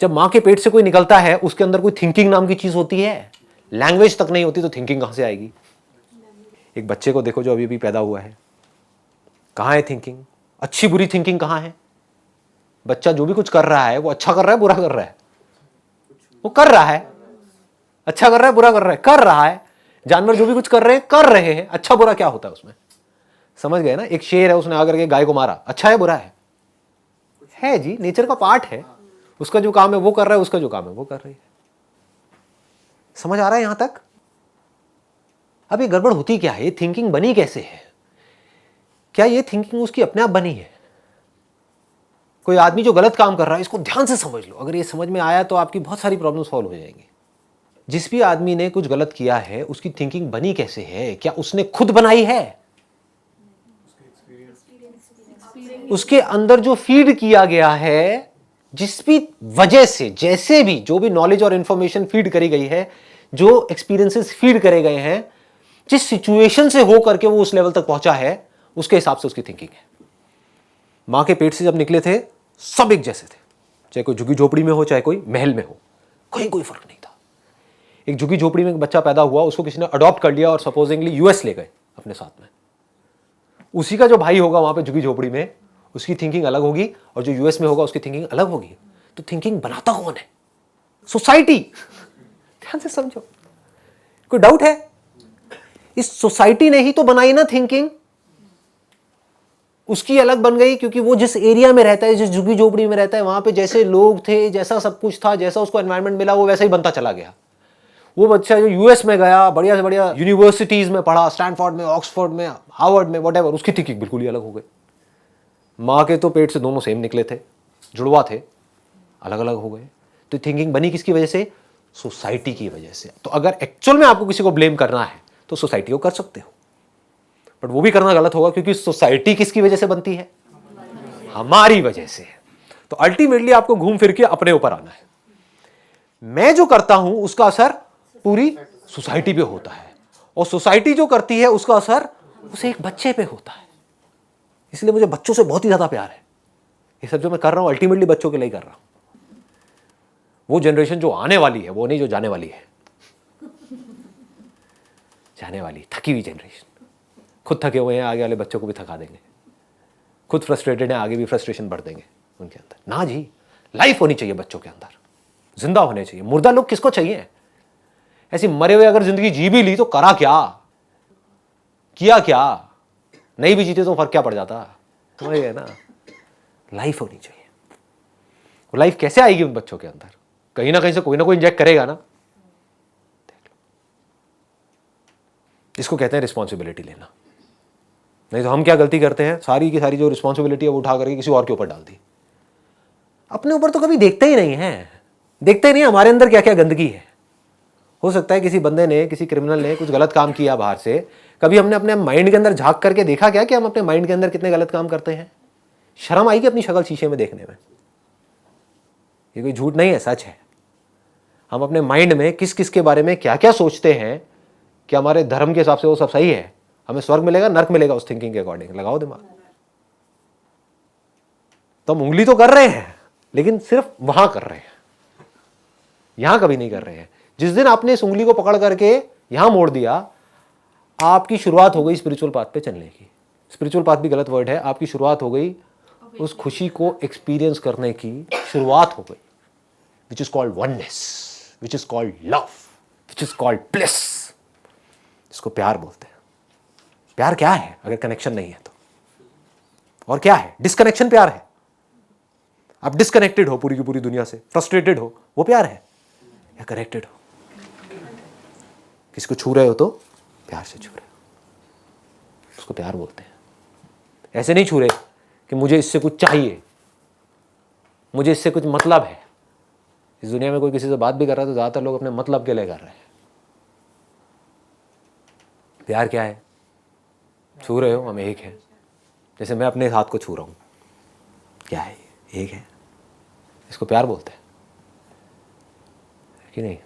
जब मां के पेट से कोई निकलता है उसके अंदर कोई थिंकिंग नाम की चीज होती है। लैंग्वेज तक नहीं होती तो थिंकिंग कहां से आएगी? एक बच्चे को देखो जो अभी अभी पैदा हुआ है, कहां है थिंकिंग? अच्छी बुरी थिंकिंग कहां है? बच्चा जो भी कुछ कर रहा है वो अच्छा कर रहा है, बुरा कर रहा है? वो कर रहा है। अच्छा कर रहा है, बुरा कर रहा है? कर रहा है। जानवर जो भी कुछ कर रहे हैं कर रहे हैं। अच्छा बुरा क्या होता है उसमें? समझ गए ना? एक शेर है, उसने आकर के गाय को मारा, अच्छा है बुरा है जी, नेचर का पार्ट है। उसका जो काम है वो कर रहा है, उसका जो काम है वो कर रही है। समझ आ रहा है यहां तक? अब ये गड़बड़ होती क्या है, ये थिंकिंग बनी कैसे है? क्या ये थिंकिंग उसकी अपने आप बनी है? कोई आदमी जो गलत काम कर रहा है, इसको ध्यान से समझ लो। अगर ये समझ में आया तो आपकी बहुत सारी प्रॉब्लम सॉल्व हो जाएंगी। जिस भी आदमी ने कुछ गलत किया है, उसकी थिंकिंग बनी कैसे है? क्या उसने खुद बनाई है? उसके अंदर जो फीड किया गया है, जिस भी वजह से, जैसे भी जो भी नॉलेज और इंफॉर्मेशन फीड करी गई है, जो एक्सपीरियंसेस फीड करे गए हैं, जिस सिचुएशन से हो करके वो उस लेवल तक पहुंचा है, उसके हिसाब से उसकी थिंकिंग है। मां के पेट से जब निकले थे, सब एक जैसे थे, चाहे कोई झुग्गी झोपड़ी में हो, चाहे कोई महल में हो, कहीं कोई फर्क नहीं था। एक झुग्गी झोपड़ी में एक बच्चा पैदा हुआ, उसको किसी ने अडॉप्ट कर लिया और सपोजिंगली यूएस ले गए अपने साथ में। उसी का जो भाई होगा वहां पे झुग्गी झोपड़ी में, उसकी थिंकिंग अलग होगी, और जो यूएस में होगा उसकी थिंकिंग अलग होगी। तो थिंकिंग बनाता कौन है? सोसाइटी। ध्यान से समझो, कोई डाउट है? इस सोसाइटी ने ही तो बनाई ना थिंकिंग। उसकी अलग बन गई क्योंकि वो जिस एरिया में रहता है, जिस झुग्गी झोपड़ी में रहता है, वहां पे जैसे लोग थे, जैसा सब कुछ था, जैसा उसको एनवायरनमेंट मिला, वो वैसा ही बनता चला गया। वो बच्चा जो यूएस में गया, बढ़िया से बढ़िया यूनिवर्सिटीज में पढ़ा, स्टैनफोर्ड में, ऑक्सफोर्ड में, हार्वर्ड में, व्हाटएवर, उसकी थिंकिंग बिल्कुल ही अलग हो गई। माँ के तो पेट से दोनों सेम निकले थे, जुड़वा थे, अलग अलग हो गए। तो थिंकिंग बनी किसकी वजह से? सोसाइटी की वजह से। तो अगर एक्चुअल में आपको किसी को ब्लेम करना है तो सोसाइटी को कर सकते हो, बट वो भी करना गलत होगा, क्योंकि सोसाइटी किसकी वजह से बनती है? हमारी वजह से। तो अल्टीमेटली आपको घूम फिर के अपने ऊपर आना है। मैं जो करता हूं उसका असर पूरी सोसाइटी पे होता है, और सोसाइटी जो करती है उसका असर उसे एक बच्चे पे होता है। इसलिए मुझे बच्चों से बहुत ही ज्यादा प्यार है। ये सब जो मैं कर रहा हूं अल्टीमेटली बच्चों के लिए कर रहा हूं। वो जनरेशन जो आने वाली है, वो नहीं जो जाने वाली है। जाने वाली थकी हुई जनरेशन, खुद थके हुए हैं, आगे वाले बच्चों को भी थका देंगे। खुद फ्रस्ट्रेटेड है, आगे भी फ्रस्ट्रेशन बढ़ देंगे उनके अंदर। ना जी, लाइफ होनी चाहिए बच्चों के अंदर, जिंदा होने चाहिए। मुर्दा लोग किसको चाहिए? ऐसी मरे हुए अगर जिंदगी जी भी ली तो करा क्या, किया क्या? नहीं भी जीते तो फर्क क्या पड़ जाता? समझ गए ना? लाइफ होनी चाहिए। वो लाइफ कैसे आएगी उन बच्चों के अंदर? कहीं ना कहीं से कोई ना कोई इंजेक्ट करेगा ना। देख लो, इसको कहते हैं रिस्पॉन्सिबिलिटी लेना। नहीं तो हम क्या गलती करते हैं, सारी की सारी जो रिस्पॉन्सिबिलिटी है वो उठा करके किसी और के ऊपर डाल दी। अपने ऊपर तो कभी देखते ही नहीं है, देखते ही नहीं हमारे अंदर क्या क्या गंदगी है। हो सकता है किसी बंदे ने, किसी क्रिमिनल ने कुछ गलत काम किया बाहर से, कभी हमने अपने माइंड के अंदर झांक करके देखा क्या कि हम अपने माइंड के अंदर कितने गलत काम करते हैं? शर्म आएगी अपनी शक्ल शीशे में देखने में। ये कोई झूठ नहीं है, सच है। हम अपने माइंड में किस किस के बारे में क्या क्या सोचते हैं कि हमारे धर्म के हिसाब से वो सब सही है, हमें स्वर्ग मिलेगा, नर्क मिलेगा, उस थिंकिंग के अकॉर्डिंग। लगाओ दिमाग। तो हम उंगली तो कर रहे हैं, लेकिन सिर्फ वहां कर रहे हैं, यहां कभी नहीं कर रहे हैं। जिस दिन आपने इस उंगली को पकड़ करके यहां मोड़ दिया, आपकी शुरुआत हो गई स्पिरिचुअल पाथ पे चलने की। स्पिरिचुअल पाथ भी गलत वर्ड है, आपकी शुरुआत हो गई उस खुशी को एक्सपीरियंस करने की शुरुआत हो गई, which is called oneness, which is called love, which is called bliss. इसको प्यार बोलते हैं। प्यार क्या है अगर कनेक्शन नहीं है तो? और क्या है? डिस्कनेक्शन प्यार है। आप डिस्कनेक्टेड हो पूरी की पूरी दुनिया से, फ्रस्ट्रेटेड हो, वो प्यार है? या कनेक्टेड हो, किसी को छू रहे हो तो प्यार से छू रहे हो, उसको प्यार बोलते हैं। ऐसे नहीं छू रहे कि मुझे इससे कुछ चाहिए, मुझे इससे कुछ मतलब है। इस दुनिया में कोई किसी से बात भी कर रहा है तो ज्यादातर लोग अपने मतलब के लिए कर रहे हैं। प्यार क्या है? छू रहे हो, हम एक है। जैसे मैं अपने हाथ को छू रहा हूं, क्या है? एक है। इसको प्यार बोलते हैं कि नहीं?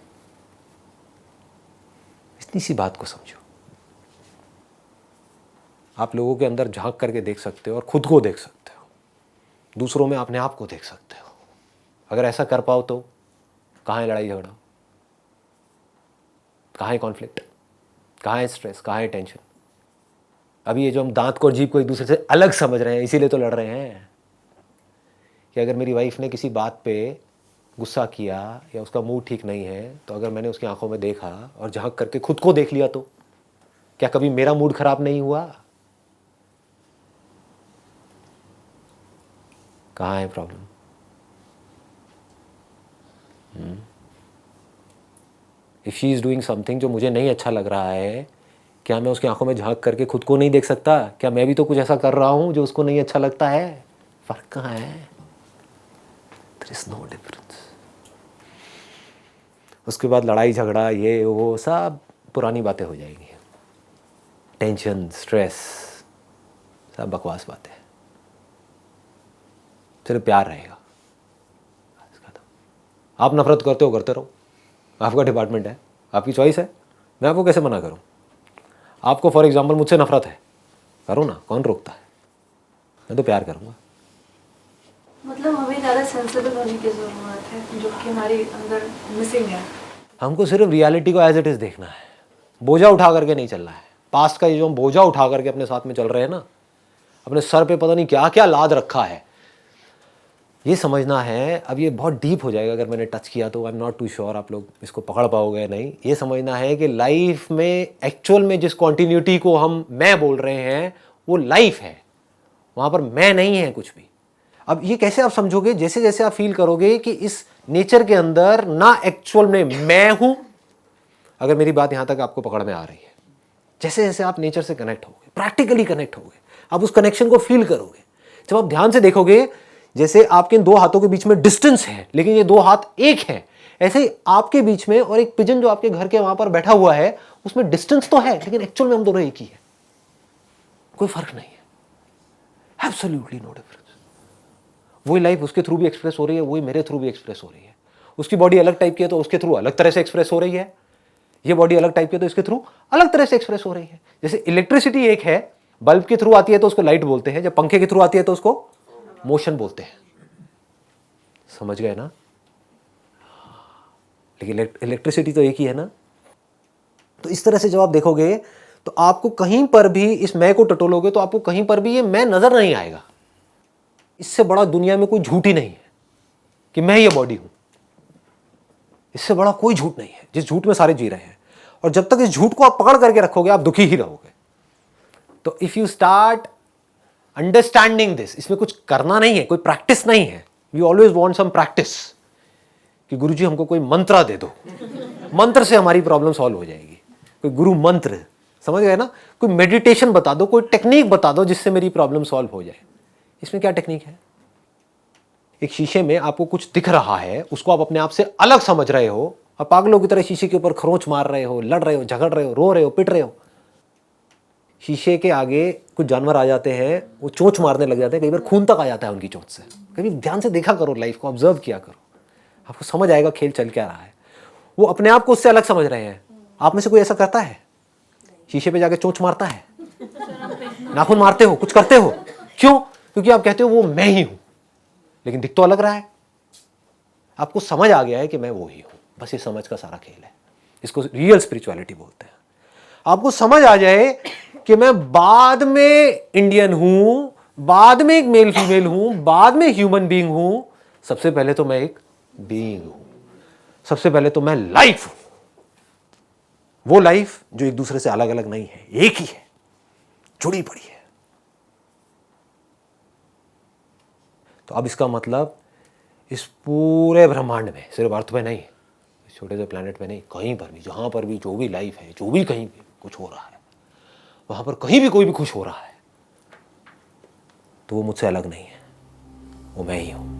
इतनी सी बात को समझो। आप लोगों के अंदर झांक करके देख सकते हो और खुद को देख सकते हो, दूसरों में अपने आप को देख सकते हो। अगर ऐसा कर पाओ तो कहाँ है लड़ाई झगड़ा, कहाँ है कॉन्फ्लिक्ट, कहाँ है स्ट्रेस, कहाँ है टेंशन? अभी ये जो हम दांत को और जीभ को एक दूसरे से अलग समझ रहे हैं, इसीलिए तो लड़ रहे हैं कि अगर मेरी वाइफ ने किसी बात पे गुस्सा किया या उसका मूड ठीक नहीं है, तो अगर मैंने उसकी आंखों में देखा और झांक करके खुद को देख लिया तो क्या कभी मेरा मूड खराब नहीं हुआ? कहाँ है problem? If she is doing something जो मुझे नहीं अच्छा लग रहा है, क्या मैं उसकी आंखों में झांक करके खुद को नहीं देख सकता? क्या मैं भी तो कुछ ऐसा कर रहा हूं जो उसको नहीं अच्छा लगता है? फर्क कहाँ है? There is no difference. उसके बाद लड़ाई झगड़ा ये वो सब पुरानी बातें हो जाएंगी। टेंशन, स्ट्रेस, सब बकवास बातें। सिर्फ प्यार रहेगा। आप नफरत करते हो, करते रहो, आपका डिपार्टमेंट है, आपकी चॉइस है, मैं आपको कैसे मना करूं? आपको फॉर एग्जांपल मुझसे नफरत है, करो ना, कौन रोकता है? मैं तो प्यार करूंगा। मतलब हमें ज़्यादा सेंसिबल होने की ज़रूरत है, जो कि हमारे अंदर मिसिंग है। हमको सिर्फ रियलिटी को एज इट इज़ देखना है, बोझा उठा करके नहीं चलना है। पास्ट का ये जो हम बोझा उठा करके अपने साथ में चल रहे हैं ना, अपने सर पे पता नहीं क्या क्या लाद रखा है, ये समझना है। अब ये बहुत डीप हो जाएगा अगर मैंने टच किया तो, I am not too sure आप लोग इसको पकड़ पाओगे नहीं। ये समझना है कि लाइफ में एक्चुअल में जिस कॉन्टिन्यूटी को हम मैं बोल रहे हैं वो लाइफ है, वहाँ पर मैं नहीं है कुछ भी। अब ये कैसे आप समझोगे? जैसे जैसे आप फील करोगे कि इस नेचर के अंदर ना एक्चुअल में मैं हूँ, अगर मेरी बात यहाँ तक आपको पकड़ में आ रही है, जैसे जैसे आप नेचर से कनेक्ट होगे, प्रैक्टिकली कनेक्ट होगे, आप उस कनेक्शन को फील करोगे। जब आप ध्यान से देखोगे जैसे आपके इन दो हाथों के बीच में डिस्टेंस है लेकिन ये दो हाथ एक है, ऐसे ही आपके बीच में और एक पिजन जो आपके घर के वहां पर बैठा हुआ है उसमें डिस्टेंस तो है लेकिन एक्चुअल में हम दोनों एक ही है, कोई फर्क नहीं है। Absolutely no difference. वही लाइफ उसके थ्रू भी एक्सप्रेस हो रही है, वही मेरे थ्रू भी एक्सप्रेस हो रही है। उसकी बॉडी अलग टाइप की है तो उसके थ्रू अलग तरह से एक्सप्रेस हो रही है, ये बॉडी अलग टाइप की है तो इसके थ्रू अलग तरह से एक्सप्रेस हो रही है। जैसे इलेक्ट्रिसिटी एक है, बल्ब के थ्रू आती है तो उसको लाइट बोलते हैं, जब पंखे के थ्रू आती है तो उसको मोशन बोलते हैं। समझ गए ना? लेकिन इलेक्ट्रिसिटी तो एक ही है ना। तो इस तरह से जब आप देखोगे तो आपको कहीं पर भी इस मैं को टटोलोगे तो आपको कहीं पर भी ये मैं नजर नहीं आएगा। इससे बड़ा दुनिया में कोई झूठ ही नहीं है कि मैं ये बॉडी हूं। इससे बड़ा कोई झूठ नहीं है जिस झूठ में सारे जी रहे हैं। और जब तक इस झूठ को आप पकड़ करके रखोगे आप दुखी ही रहोगे। तो if you start understanding this, इसमें कुछ करना नहीं है, कोई प्रैक्टिस नहीं है। We always want some practice कि गुरुजी हमको कोई मंत्र दे दो, मंत्र से हमारी प्रॉब्लम सॉल्व हो जाएगी। कोई गुरु मंत्र, समझ गए ना? कोई मेडिटेशन बता दो, कोई टेक्निक बता दो जिससे मेरी प्रॉब्लम सॉल्व हो जाए। इसमें क्या टेक्निक है? एक शीशे में आपको कुछ दिख रहा है, उसको आप अपने आप से अलग समझ रहे हो, आप पागलों की तरह शीशे के ऊपर खरोंच मार रहे हो, लड़ रहे हो, झगड़ रहे हो, रो रहे हो, पिट रहे हो। शीशे के आगे कुछ जानवर आ जाते हैं, वो चोंच मारने लग जाते हैं, कई बार खून तक आ जाता है उनकी चोंच से। कभी ध्यान से देखा करो, लाइफ को ऑब्जर्व किया करो, आपको समझ आएगा खेल चल क्या रहा है। वो अपने आप को उससे अलग समझ रहे हैं। आप में से कोई ऐसा करता है? शीशे पे जाके चोंच मारता है, नाखून मारते हो, कुछ करते हो? क्यों? क्योंकि आप कहते हो वो मैं ही हूं, लेकिन दिख तो अलग रहा है। आपको समझ आ गया है कि मैं वो ही हूं। बस ये समझ का सारा खेल है, इसको रियल स्पिरिचुअलिटी बोलते हैं। आपको समझ आ जाए कि मैं बाद में इंडियन हूं, बाद में एक मेल फीमेल हूं, बाद में ह्यूमन बीइंग हूं, सबसे पहले तो मैं एक बीइंग हूं, सबसे पहले तो मैं लाइफ हूं। वो लाइफ जो एक दूसरे से अलग अलग नहीं है, एक ही है, जुड़ी पड़ी है। तो अब इसका मतलब इस पूरे ब्रह्मांड में, सिर्फ अर्थ में नहीं, इस छोटे से प्लैनेट में नहीं, कहीं पर भी, जहां पर भी जो भी लाइफ है, जो भी कहीं भी कुछ हो रहा है, वहां पर कहीं भी कोई भी खुश हो रहा है, तो वो मुझसे अलग नहीं है, वो मैं ही हूं।